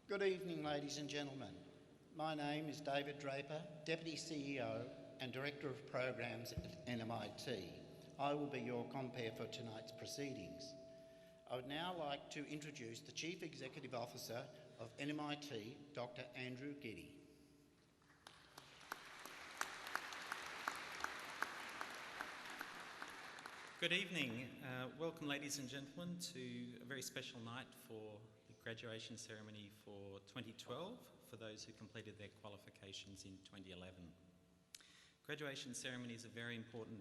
Good evening, ladies and gentlemen. My name is David Draper, Deputy CEO and Director of Programs at NMIT. I will be your compere for tonight's proceedings. I would now like to introduce the Chief Executive Officer of NMIT, Dr. Andrew Giddy. Good evening. Welcome, ladies and gentlemen, to a very special night for the graduation ceremony for 2012 for those who completed their qualifications in 2011. Graduation ceremony is a very important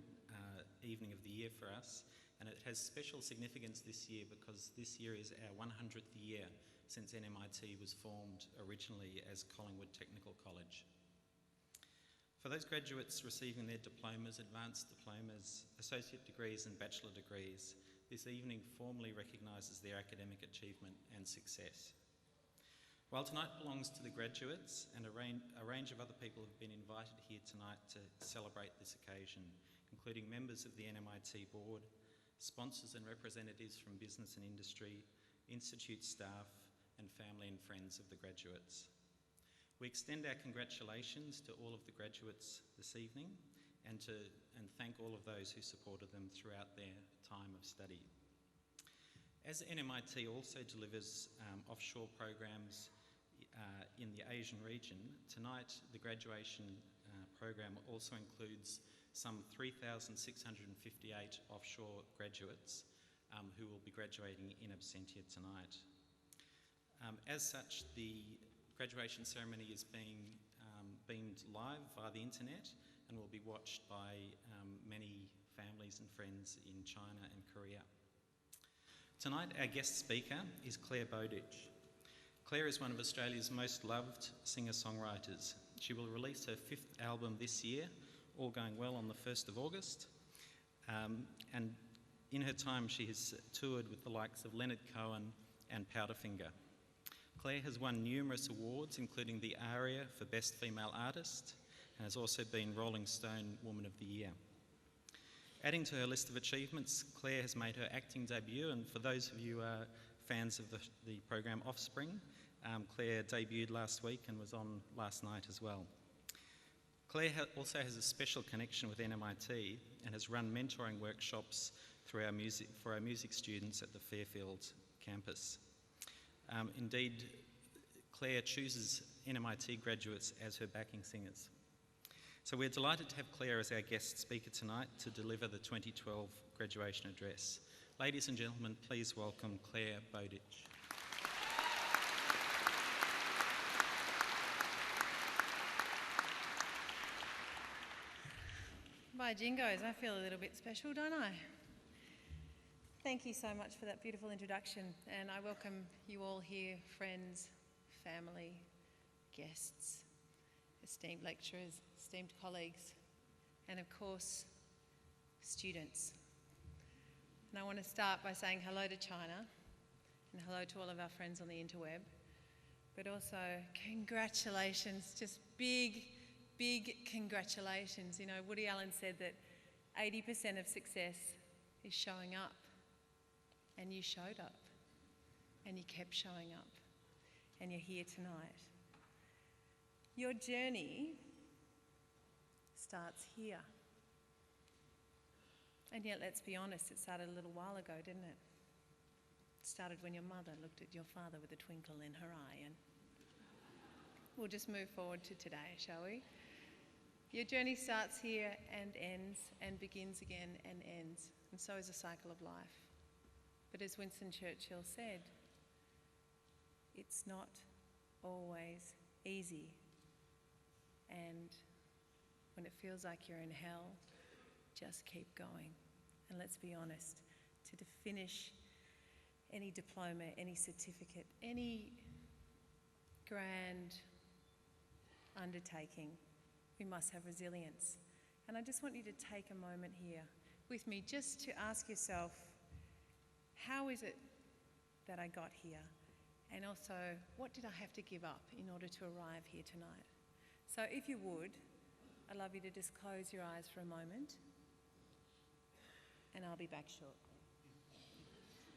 evening of the year for us, and it has special significance this year because this year is our 100th year since NMIT was formed originally as Collingwood Technical College. For those graduates receiving their diplomas, advanced diplomas, associate degrees and bachelor degrees, this evening formally recognises their academic achievement and success. While tonight belongs to the graduates, and a range of other people have been invited here tonight to celebrate this occasion, including members of the NMIT board, sponsors and representatives from business and industry, institute staff and family and friends of the graduates. We extend our congratulations to all of the graduates this evening and thank all of those who supported them throughout their time of study. As NMIT also delivers offshore programs in the Asian region, tonight the graduation program also includes some 3,658 offshore graduates who will be graduating in absentia tonight. As such, the graduation ceremony is being beamed live via the internet and will be watched by many families and friends in China and Korea. Tonight our guest speaker is Claire Bowditch. Claire is one of Australia's most loved singer-songwriters. She will release her 5th album this year, all going well, on the 1st of August. And in her time she has toured with the likes of Leonard Cohen and Powderfinger. Claire has won numerous awards, including the ARIA for Best Female Artist, and has also been Rolling Stone Woman of the Year. Adding to her list of achievements, Claire has made her acting debut, and for those of you who are fans of the program Offspring, Claire debuted last week and was on last night as well. Claire also has a special connection with NMIT and has run mentoring workshops for our music students at the Fairfield campus. Indeed, Claire chooses NMIT graduates as her backing singers. So we're delighted to have Claire as our guest speaker tonight to deliver the 2012 graduation address. Ladies and gentlemen, please welcome Claire Bowditch. By jingoes, I feel a little bit special, don't I? Thank you so much for that beautiful introduction, and I welcome you all here, friends, family, guests, esteemed lecturers, esteemed colleagues, and of course, students. And I want to start by saying hello to China and hello to all of our friends on the interweb, but also congratulations, just big congratulations. You know, Woody Allen said that 80% of success is showing up. And you showed up, and you kept showing up, and you're here tonight. Your journey starts here. And yet, let's be honest, it started a little while ago, didn't it? It started when your mother looked at your father with a twinkle in her eye, and we'll just move forward to today, shall we? Your journey starts here and ends, and begins again and ends, and so is a cycle of life. But as Winston Churchill said, it's not always easy. And when it feels like you're in hell, just keep going. And let's be honest, to finish any diploma, any certificate, any grand undertaking, we must have resilience. And I just want you to take a moment here with me just to ask yourself, how is it that I got here? And also, what did I have to give up in order to arrive here tonight? So if you would, I'd love you to just close your eyes for a moment, and I'll be back shortly.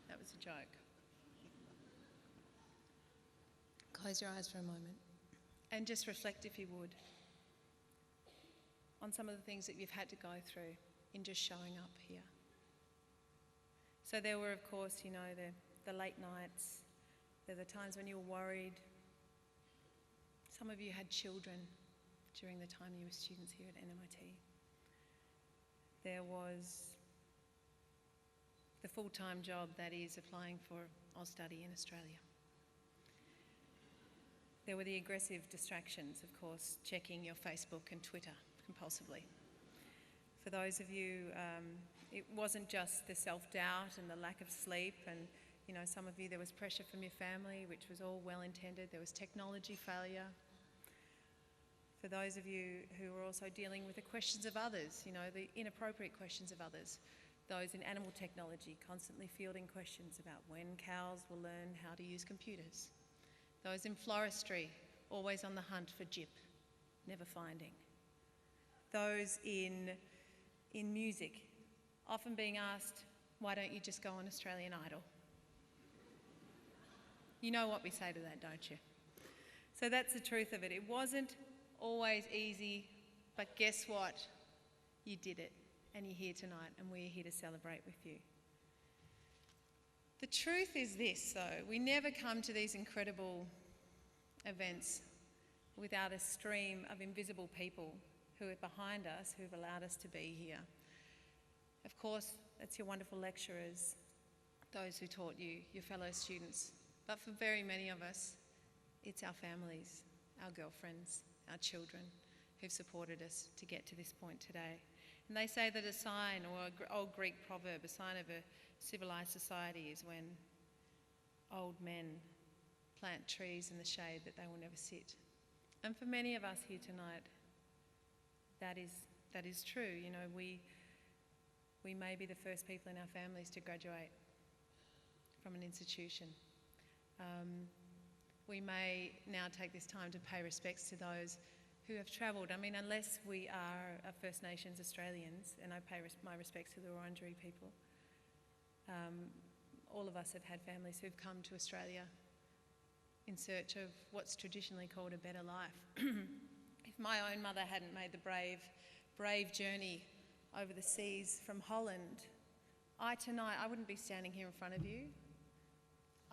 That was a joke. Close your eyes for a moment and just reflect, if you would, on some of the things that you've had to go through in just showing up here. So there were, of course, you know, the late nights, there were the times when you were worried. Some of you had children during the time you were students here at NMIT. There was the full-time job that is applying for Austudy in Australia. There were the aggressive distractions, of course, checking your Facebook and Twitter compulsively. For those of you, it wasn't just the self-doubt and the lack of sleep, and you know, some of you, there was pressure from your family, which was all well-intended. There was technology failure. For those of you who were also dealing with the questions of others, you know, the inappropriate questions of others, those in animal technology, constantly fielding questions about when cows will learn how to use computers. Those in floristry, always on the hunt for gyp, never finding. Those in music, often being asked, why don't you just go on Australian Idol? You know what we say to that, don't you? So that's the truth of it. It wasn't always easy, but guess what? You did it, and you're here tonight, and we're here to celebrate with you. The truth is this, though, we never come to these incredible events without a stream of invisible people who are behind us, who've allowed us to be here. Of course, that's your wonderful lecturers, those who taught you, your fellow students. But for very many of us, it's our families, our girlfriends, our children who've supported us to get to this point today. And they say that a sign, or an old Greek proverb, a sign of a civilised society is when old men plant trees in the shade that they will never sit. And for many of us here tonight, that is true. You know, we may be the first people in our families to graduate from an institution. We may now take this time to pay respects to those who have travelled. I mean, unless we are First Nations Australians, and I pay my respects to the Wurundjeri people, all of us have had families who've come to Australia in search of what's traditionally called a better life. If my own mother hadn't made the brave journey over the seas from Holland, I wouldn't be standing here in front of you.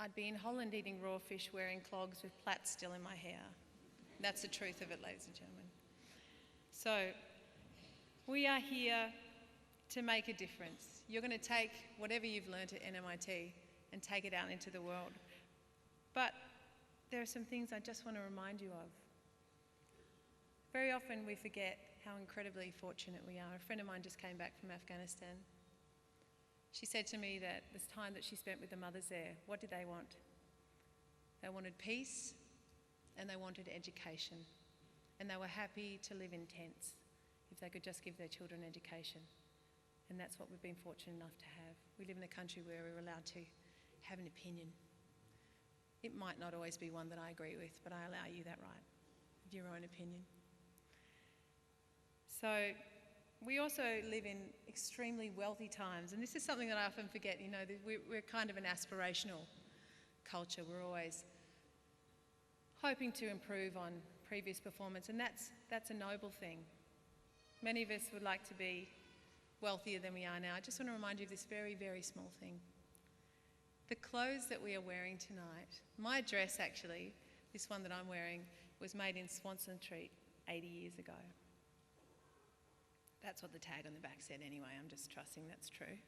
I'd be in Holland eating raw fish, wearing clogs with plaits still in my hair. That's the truth of it, ladies and gentlemen. So, we are here to make a difference. You're going to take whatever you've learned at NMIT and take it out into the world. But there are some things I just want to remind you of. Very often we forget how incredibly fortunate we are. A friend of mine just came back from Afghanistan. She said to me that this time that she spent with the mothers there, what did they want? They wanted peace and they wanted education. And they were happy to live in tents if they could just give their children education. And that's what we've been fortunate enough to have. We live in a country where we're allowed to have an opinion. It might not always be one that I agree with, but I allow you that right, of your own opinion. So we also live in extremely wealthy times, and this is something that I often forget. You know, we're kind of an aspirational culture. We're always hoping to improve on previous performance, and that's a noble thing. Many of us would like to be wealthier than we are now. I just want to remind you of this very, very small thing. The clothes that we are wearing tonight, my dress actually, this one that I'm wearing, was made in Swanston Street 80 years ago. That's what the tag on the back said anyway, I'm just trusting that's true.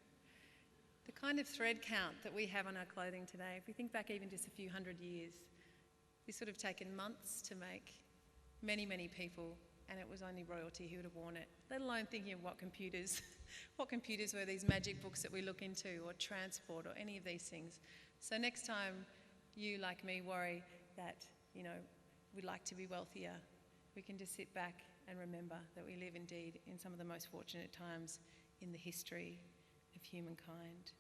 The kind of thread count that we have on our clothing today, if we think back even just a few hundred years, this would have taken months to make many, many people, and it was only royalty who would have worn it, let alone thinking of what computers were, these magic books that we look into, or transport, or any of these things. So next time you, like me, worry that, you know, we'd like to be wealthier, we can just sit back and remember that we live indeed in some of the most fortunate times in the history of humankind.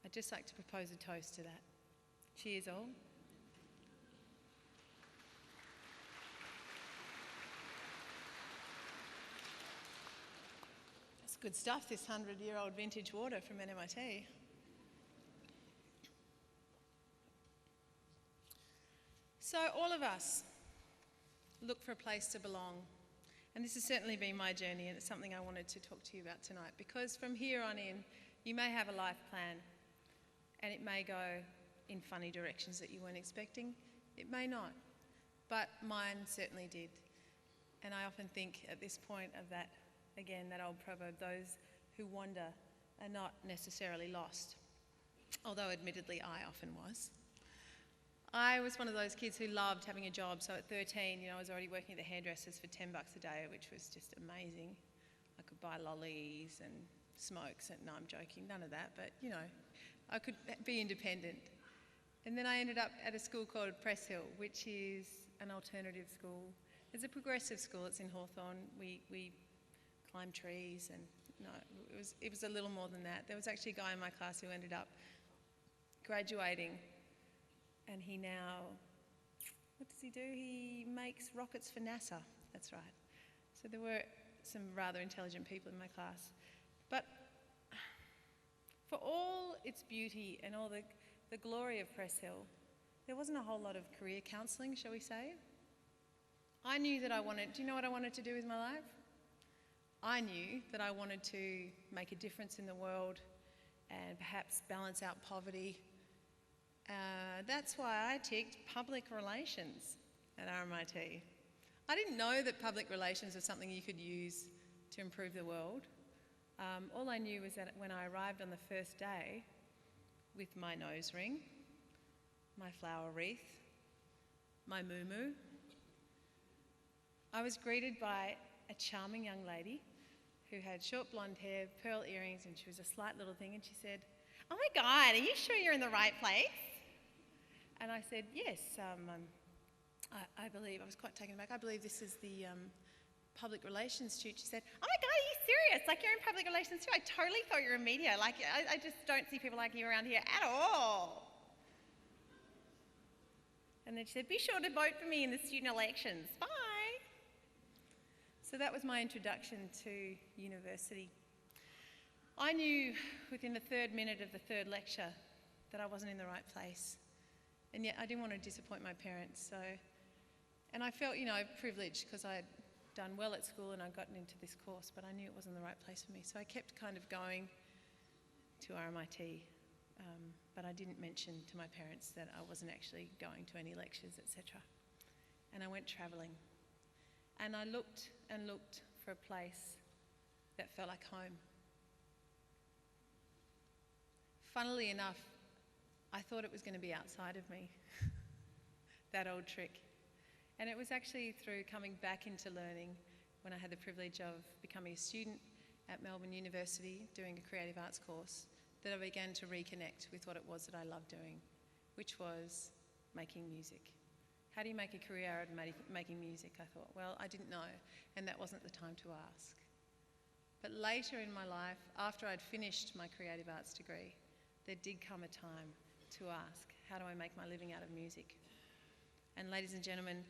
I'd just like to propose a toast to that. Cheers all. That's good stuff, this 100-year-old vintage water from NMIT. So all of us look for a place to belong. And this has certainly been my journey, and it's something I wanted to talk to you about tonight, because from here on in, you may have a life plan and it may go in funny directions that you weren't expecting. It may not, but mine certainly did. And I often think at this point of that, again, that old proverb, those who wander are not necessarily lost, although admittedly I often was. I was one of those kids who loved having a job, so at 13, I was already working at the hairdressers for $10 a day, which was just amazing. I could buy lollies and smokes, and no, I'm joking, none of that, but I could be independent. And then I ended up at a school called Preston, which is an alternative school. It's a progressive school, it's in Hawthorn. We climb trees, and no, it was a little more than that. There was actually a guy in my class who ended up graduating, and he now, what does he do? He makes rockets for NASA, that's right. So there were some rather intelligent people in my class. But for all its beauty and all the glory of Press Hill, there wasn't a whole lot of career counselling, shall we say. I knew that do you know what I wanted to do with my life? I knew that I wanted to make a difference in the world and perhaps balance out poverty. That's why I ticked public relations at RMIT. I didn't know that public relations was something you could use to improve the world. All I knew was that when I arrived on the first day with my nose ring, my flower wreath, my moo-moo, I was greeted by a charming young lady who had short blonde hair, pearl earrings, and she was a slight little thing, and she said, "Oh my God, are you sure you're in the right place?" And I said, "Yes, I believe," I was quite taken aback, "I believe this is the Public Relations Institute." She said, "Oh my God, are you serious? Like, you're in Public Relations too? I totally thought you were in media. Like, I just don't see people like you around here at all." And then she said, "Be sure to vote for me in the student elections. Bye." So that was my introduction to university. I knew within the third minute of the third lecture that I wasn't in the right place. And yet I didn't want to disappoint my parents. And I felt, privileged because I had done well at school and I'd gotten into this course, but I knew it wasn't the right place for me. So I kept kind of going to RMIT, but I didn't mention to my parents that I wasn't actually going to any lectures, etc. And I went travelling. And I looked and looked for a place that felt like home. Funnily enough, I thought it was going to be outside of me, that old trick. And it was actually through coming back into learning when I had the privilege of becoming a student at Melbourne University doing a creative arts course that I began to reconnect with what it was that I loved doing, which was making music. How do you make a career out of making music? I thought, well, I didn't know, and that wasn't the time to ask. But later in my life, after I'd finished my creative arts degree, there did come a time to ask, how do I make my living out of music? And ladies and gentlemen,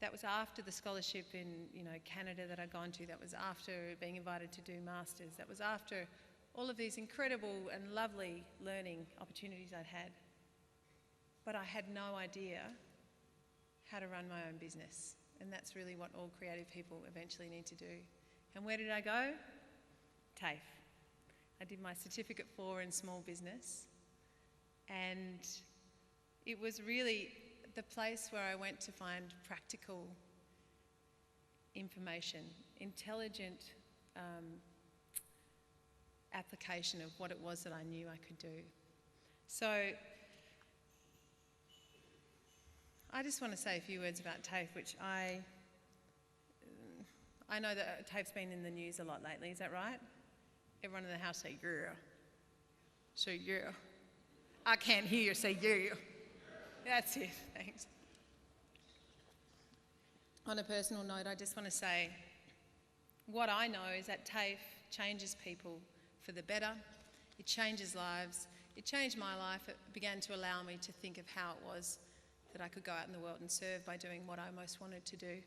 that was after the scholarship in Canada that I'd gone to, that was after being invited to do masters, that was after all of these incredible and lovely learning opportunities I'd had. But I had no idea how to run my own business. And that's really what all creative people eventually need to do. And where did I go? TAFE. I did my Certificate 4 in Small Business. And it was really the place where I went to find practical information, intelligent application of what it was that I knew I could do. So I just want to say a few words about TAFE, which I know that TAFE's been in the news a lot lately, is that right? Everyone in the house say, yeah. Say, yeah. I can't hear you say, yeah. That's it, thanks. On a personal note, I just want to say, what I know is that TAFE changes people for the better. It changes lives. It changed my life. It began to allow me to think of how it was that I could go out in the world and serve by doing what I most wanted to do.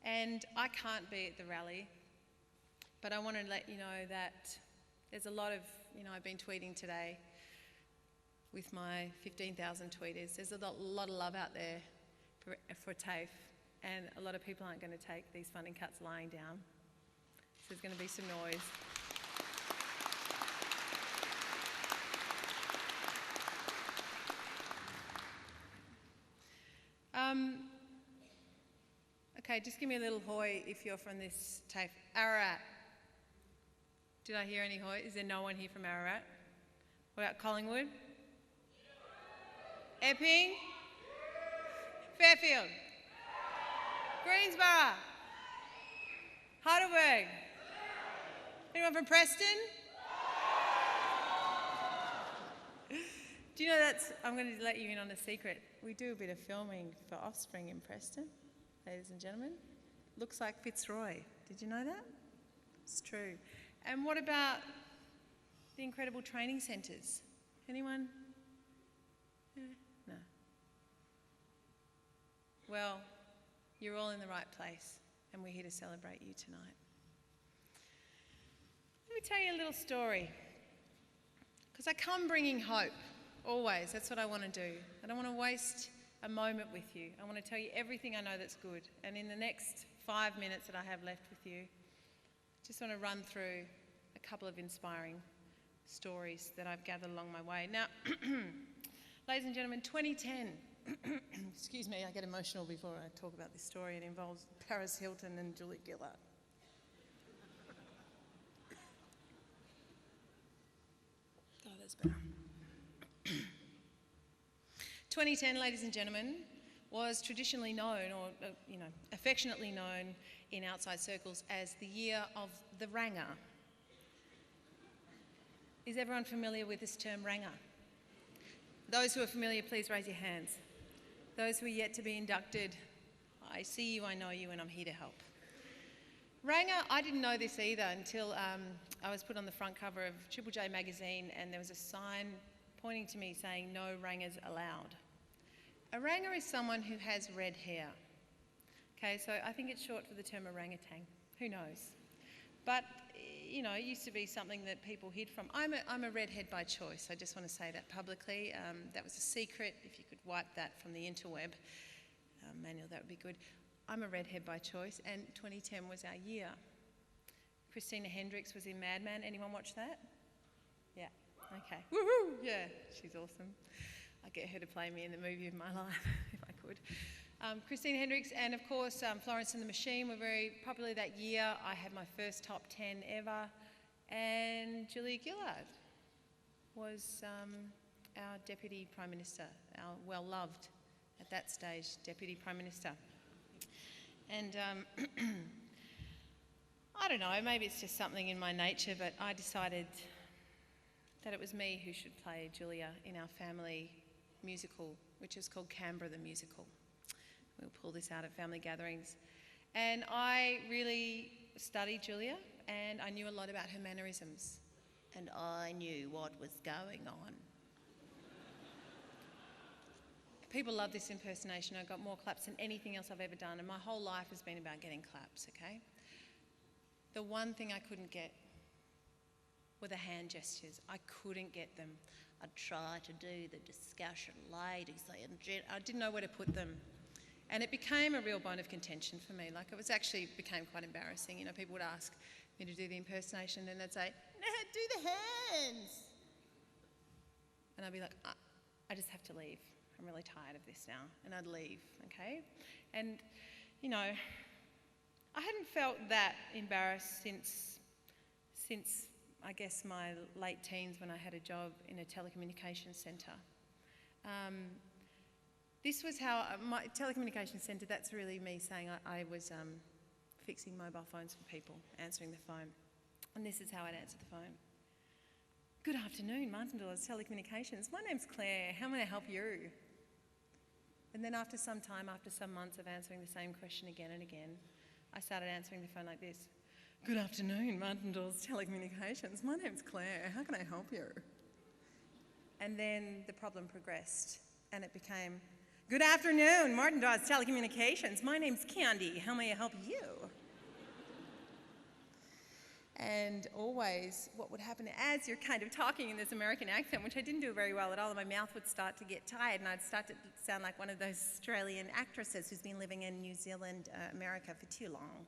And I can't be at the rally, but I want to let you know that there's a lot of, I've been tweeting today, with my 15,000 tweeters. There's a lot of love out there for TAFE, and a lot of people aren't going to take these funding cuts lying down. So there's going to be some noise. Okay, just give me a little hoy if you're from this TAFE. Ararat. Did I hear any hoy? Is there no one here from Ararat? What about Collingwood? Epping? Fairfield? Greensborough? Heidelberg? Anyone from Preston? Do you know I'm going to let you in on a secret. We do a bit of filming for Offspring in Preston, ladies and gentlemen. Looks like Fitzroy. Did you know that? It's true. And what about the incredible training centres? Anyone? Yeah? No. Well, you're all in the right place, and we're here to celebrate you tonight. Let me tell you a little story, because I come bringing hope, always. That's what I want to do. I don't want to waste a moment with you. I want to tell you everything I know that's good, and in the next 5 minutes that I have left with you, I just want to run through a couple of inspiring stories that I've gathered along my way. Now, ladies and gentlemen, 2010, excuse me, I get emotional before I talk about this story. It involves Paris Hilton and Julie Gillard. Oh, that's better. 2010, ladies and gentlemen, was traditionally known, or affectionately known in outside circles as the year of the ranger. Is everyone familiar with this term, ranger? Those who are familiar, please raise your hands. Those who are yet to be inducted, I see you, I know you, and I'm here to help. Ranger, I didn't know this either until I was put on the front cover of Triple J magazine, and there was a sign pointing to me saying, "No rangers allowed." A ranger is someone who has red hair. Okay, so I think it's short for the term orangutan. Who knows? But, it used to be something that people hid from. I'm a redhead by choice. I just want to say that publicly. That was a secret. If you could wipe that from the interweb, Manuel, that would be good. I'm a redhead by choice, and 2010 was our year. Christina Hendricks was in Mad Men. Anyone watch that? Yeah. Okay. Woohoo! Yeah, she's awesome. I'd get her to play me in the movie of my life if I could. Christina Hendricks and, of course, Florence and the Machine were very popular that year. I had my first top 10 ever. And Julia Gillard was our Deputy Prime Minister, our well-loved, at that stage, Deputy Prime Minister. And I don't know, maybe it's just something in my nature, but I decided that it was me who should play Julia in our family musical, which is called Canberra the Musical. We'll pull this out at family gatherings. And I really studied Julia, and I knew a lot about her mannerisms. And I knew what was going on. People love this impersonation. I got more claps than anything else I've ever done, and my whole life has been about getting claps, okay? The one thing I couldn't get were the hand gestures. I couldn't get them. I'd try to do the discussion, ladies, and I didn't know where to put them. And it became a real bone of contention for me. Like, became quite embarrassing. People would ask me to do the impersonation, and they'd say, "No, do the hands." And I'd be like, I just have to leave. I'm really tired of this now. And I'd leave, okay? And, I hadn't felt that embarrassed since I guess, my late teens when I had a job in a telecommunications centre. This was how my telecommunications centre, that's really me saying I was fixing mobile phones for people, answering the phone. And this is how I'd answer the phone. "Good afternoon, Martindale's Telecommunications. My name's Claire. How may I help you?" And then after some months of answering the same question again and again, I started answering the phone like this. "Good afternoon, Martindale's Telecommunications. My name's Claire. How can I help you?" And then the problem progressed, and it became, "Good afternoon, Martindale's Telecommunications. My name's Candy. How may I help you?" And always what would happen as you're kind of talking in this American accent, which I didn't do very well at all, and my mouth would start to get tired and I'd start to sound like one of those Australian actresses who's been living in New Zealand, America for too long.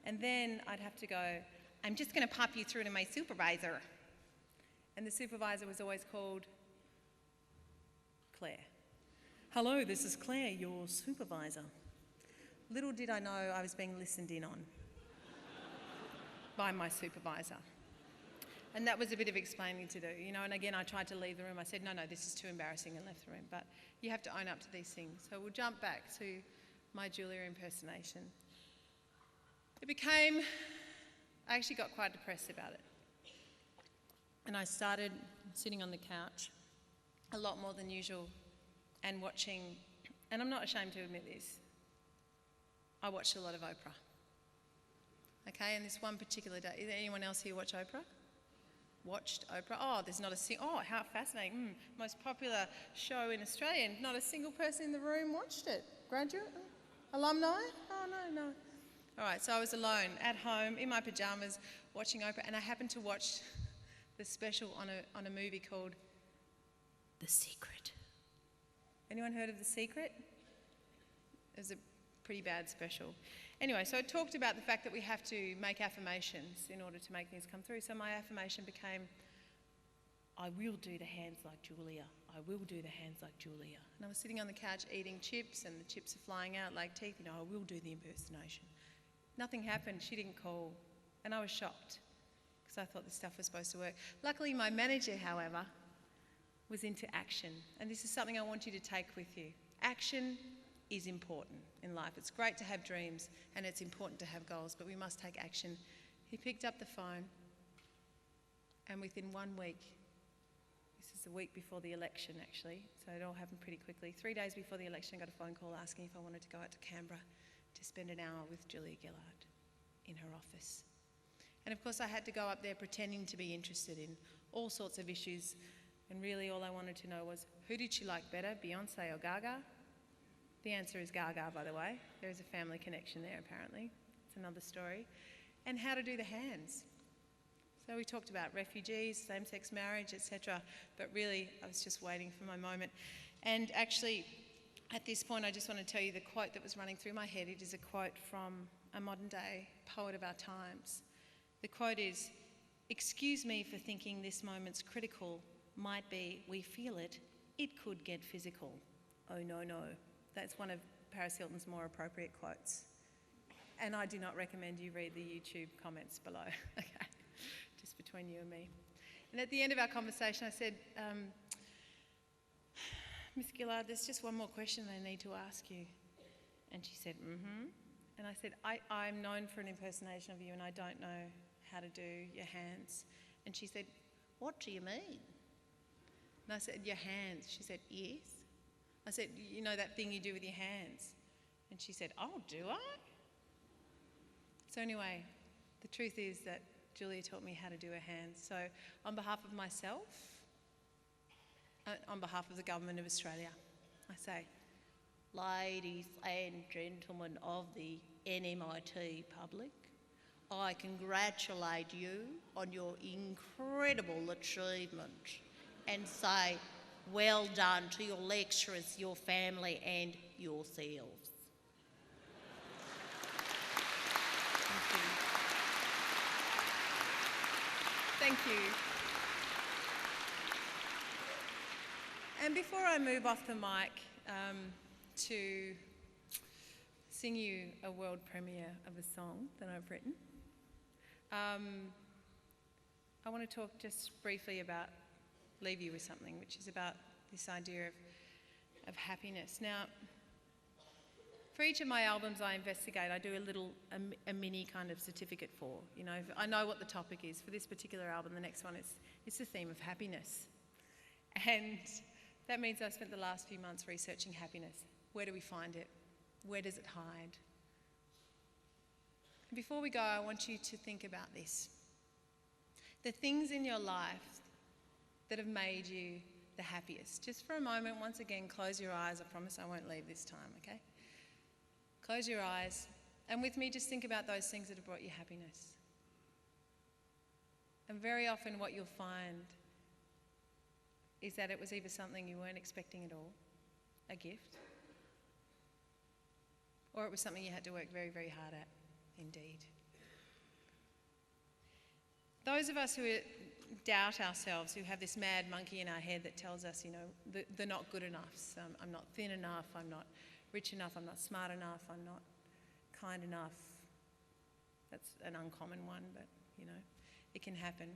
And then I'd have to go, I'm just going to pop you through to my supervisor. And the supervisor was always called Claire. Hello, this is Claire, your supervisor. Little did I know I was being listened in on by my supervisor. And that was a bit of explaining to do, you know, and again, I tried to leave the room. I said, no, this is too embarrassing, and left the room. But you have to own up to these things. So we'll jump back to my Julia impersonation. I actually got quite depressed about it. And I started sitting on the couch a lot more than usual and watching, and I'm not ashamed to admit this, I watched a lot of Oprah. Okay, and this one particular day, is anyone else here watch Oprah? Watched Oprah? Oh, there's not a single, oh, how fascinating. Most popular show in Australia, and not a single person in the room watched it. Graduate? Alumni? Oh, no. All right, so I was alone at home in my pajamas watching Oprah, and I happened to watch the special on a movie called The Secret. Anyone heard of The Secret? It was a pretty bad special. Anyway, so it talked about the fact that we have to make affirmations in order to make things come through. So my affirmation became, I will do the hands like Julia. I will do the hands like Julia. And I was sitting on the couch eating chips, and the chips are flying out like teeth. You know, I will do the impersonation. Nothing happened. She didn't call. And I was shocked because I thought this stuff was supposed to work. Luckily, my manager, however, was into action. And this is something I want you to take with you. Action is important in life. It's great to have dreams and it's important to have goals, but we must take action. He picked up the phone, and within 1 week, this is the week before the election actually, so it all happened pretty quickly. 3 days before the election, I got a phone call asking if I wanted to go out to Canberra to spend an hour with Julia Gillard in her office. And of course I had to go up there pretending to be interested in all sorts of issues, and really all I wanted to know was, who did she like better, Beyonce or Gaga? The answer is Gaga, by the way. There is a family connection there, apparently. It's another story. And how to do the hands. So we talked about refugees, same-sex marriage, etc. But really, I was just waiting for my moment. And actually, at this point, I just want to tell you the quote that was running through my head. It is a quote from a modern-day poet of our times. The quote is, "Excuse me for thinking this moment's critical. Might be, we feel it. It could get physical. Oh, no, no." That's one of Paris Hilton's more appropriate quotes. And I do not recommend you read the YouTube comments below, okay? Just between you and me. And at the end of our conversation, I said, Miss Gillard, there's just one more question I need to ask you. And she said, And I said, I'm known for an impersonation of you and I don't know how to do your hands. And she said, what do you mean? And I said, your hands. She said, yes. I said, you know that thing you do with your hands? And she said, oh, do I? So anyway, the truth is that Julia taught me how to do her hands. So on behalf of myself, on behalf of the Government of Australia, I say, ladies and gentlemen of the NMIT public, I congratulate you on your incredible achievement and say, well done to your lecturers, your family and yourselves. Thank you. And before I move off the mic to sing you a world premiere of a song that I've written, I want to talk just briefly about, leave you with something, which is about this idea of happiness. Now, for each of my albums I investigate, I do a mini kind of certificate for, you know, I know what the topic is. For this particular album, the next one, it's the theme of happiness. And that means I've spent the last few months researching happiness. Where do we find it? Where does it hide? And before we go, I want you to think about this. The things in your life that have made you the happiest. Just for a moment, once again, close your eyes. I promise I won't leave this time, okay? Close your eyes, and with me, just think about those things that have brought you happiness. And very often what you'll find is that it was either something you weren't expecting at all, a gift, or it was something you had to work very, very hard at, indeed. Those of us who doubt ourselves, who have this mad monkey in our head that tells us, you know, they're not good enough. So I'm not thin enough, I'm not rich enough, I'm not smart enough, I'm not kind enough. That's an uncommon one, but, you know, it can happen.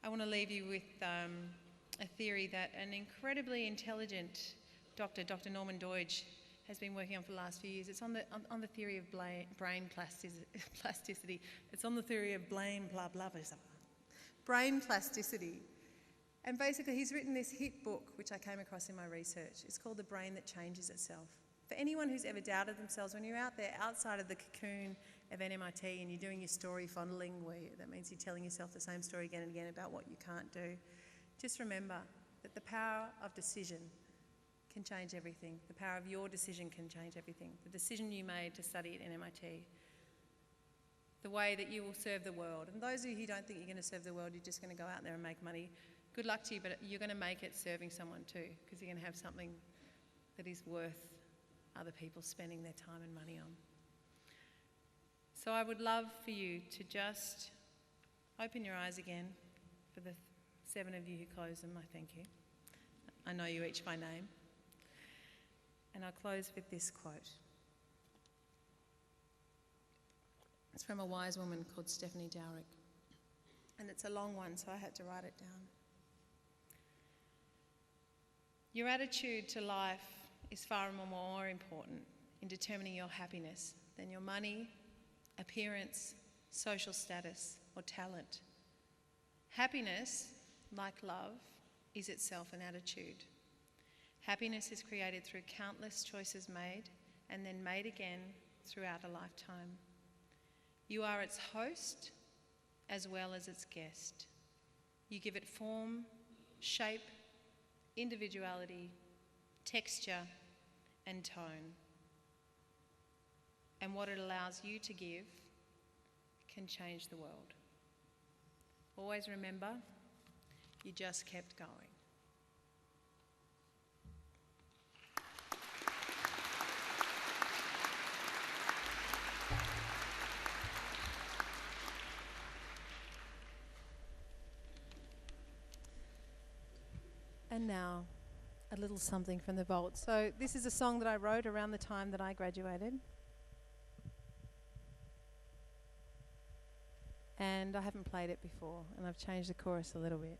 I want to leave you with a theory that an incredibly intelligent doctor, Dr. Norman Doidge, has been working on for the last few years. It's on the theory of brain plasticity. It's on the theory of brain plasticity. And basically he's written this hit book, which I came across in my research. It's called The Brain That Changes Itself. For anyone who's ever doubted themselves, when you're out there outside of the cocoon of NMIT and you're doing your story fondling, that means you're telling yourself the same story again and again about what you can't do, just remember that the power of decision can change everything. The power of your decision can change everything. The decision you made to study at NMIT, the way that you will serve the world. And those of you who don't think you're going to serve the world, you're just going to go out there and make money, good luck to you, but you're going to make it serving someone too, because you're going to have something that is worth other people spending their time and money on. So I would love for you to just open your eyes again. For the 7 of you who closed them, I thank you. I know you each by name. And I'll close with this quote. It's from a wise woman called Stephanie Dowrick. And it's a long one, so I had to write it down. Your attitude to life is far more important in determining your happiness than your money, appearance, social status, or talent. Happiness, like love, is itself an attitude. Happiness is created through countless choices made and then made again throughout a lifetime. You are its host as well as its guest. You give it form, shape, individuality, texture, and tone. And what it allows you to give can change the world. Always remember, you just kept going. And now, a little something from the vault. So this is a song that I wrote around the time that I graduated. And I haven't played it before, and I've changed the chorus a little bit.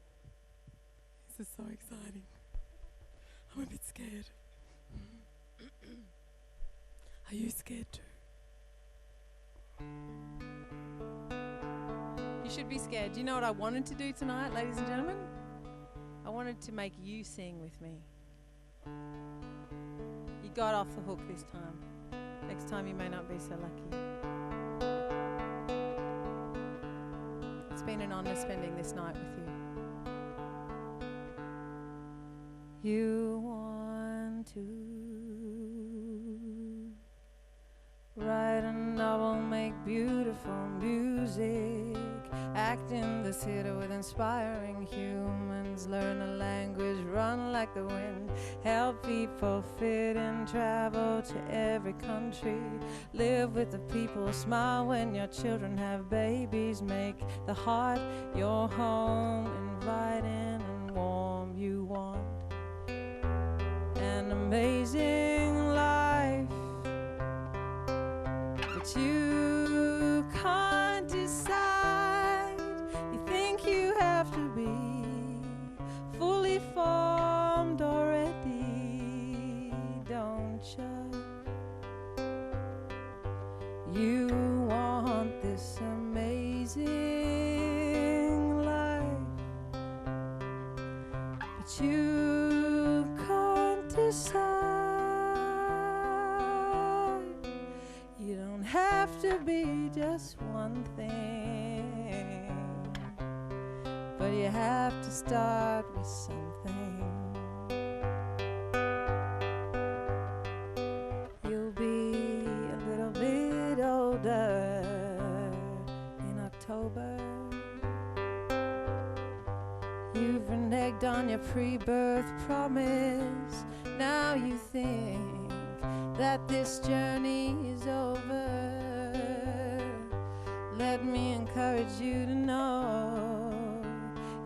This is so exciting. I'm a bit scared. Are you scared too? You should be scared. Do you know what I wanted to do tonight, ladies and gentlemen? I wanted to make you sing with me. You got off the hook this time. Next time you may not be so lucky. It's been an honour spending this night with you. You want to write a novel, make beautiful music, act in the theatre with inspiring humans, learn a language, run like the wind, help people fit in, travel to every country, live with the people, smile when your children have babies, make the heart your home, inviting and warm. You want an amazing life, but you can't decide. You think you have to be fully formed already, don't you? You want this amazing life, but you can't decide. You don't have to be just one thing, but you have to start with something. You'll be a little bit older in October. You've reneged on your pre-birth promise. Now you think that this journey is over. Let me encourage you to know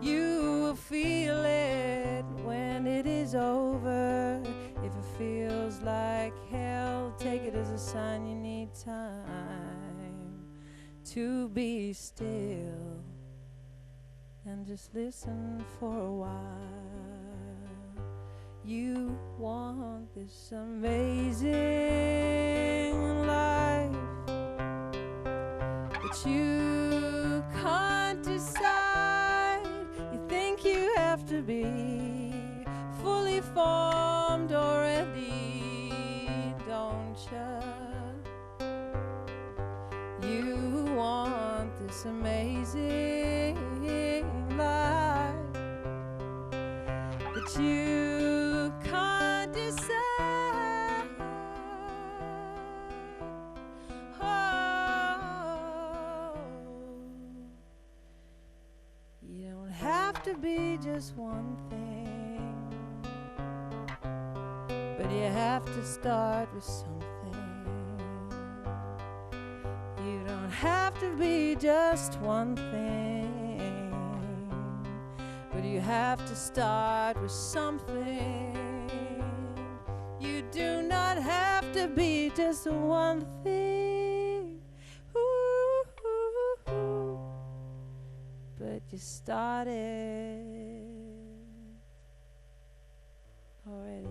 you will feel it when it is over. If it feels like hell, take it as a sign you need time to be still and just listen for a while. You want this amazing life, but you can't decide. You think you have to be fully formed already, don't you? You want this amazing life, but you can't decide. Oh, you don't have to be just one thing, but you have to start with something. You don't have to be just one thing, but you have to start with something. You do not have to be just one thing. Ooh, ooh, ooh. But you started already.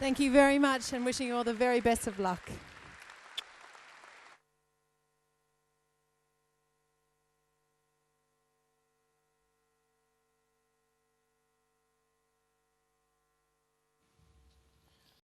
Thank you very much, and wishing you all the very best of luck.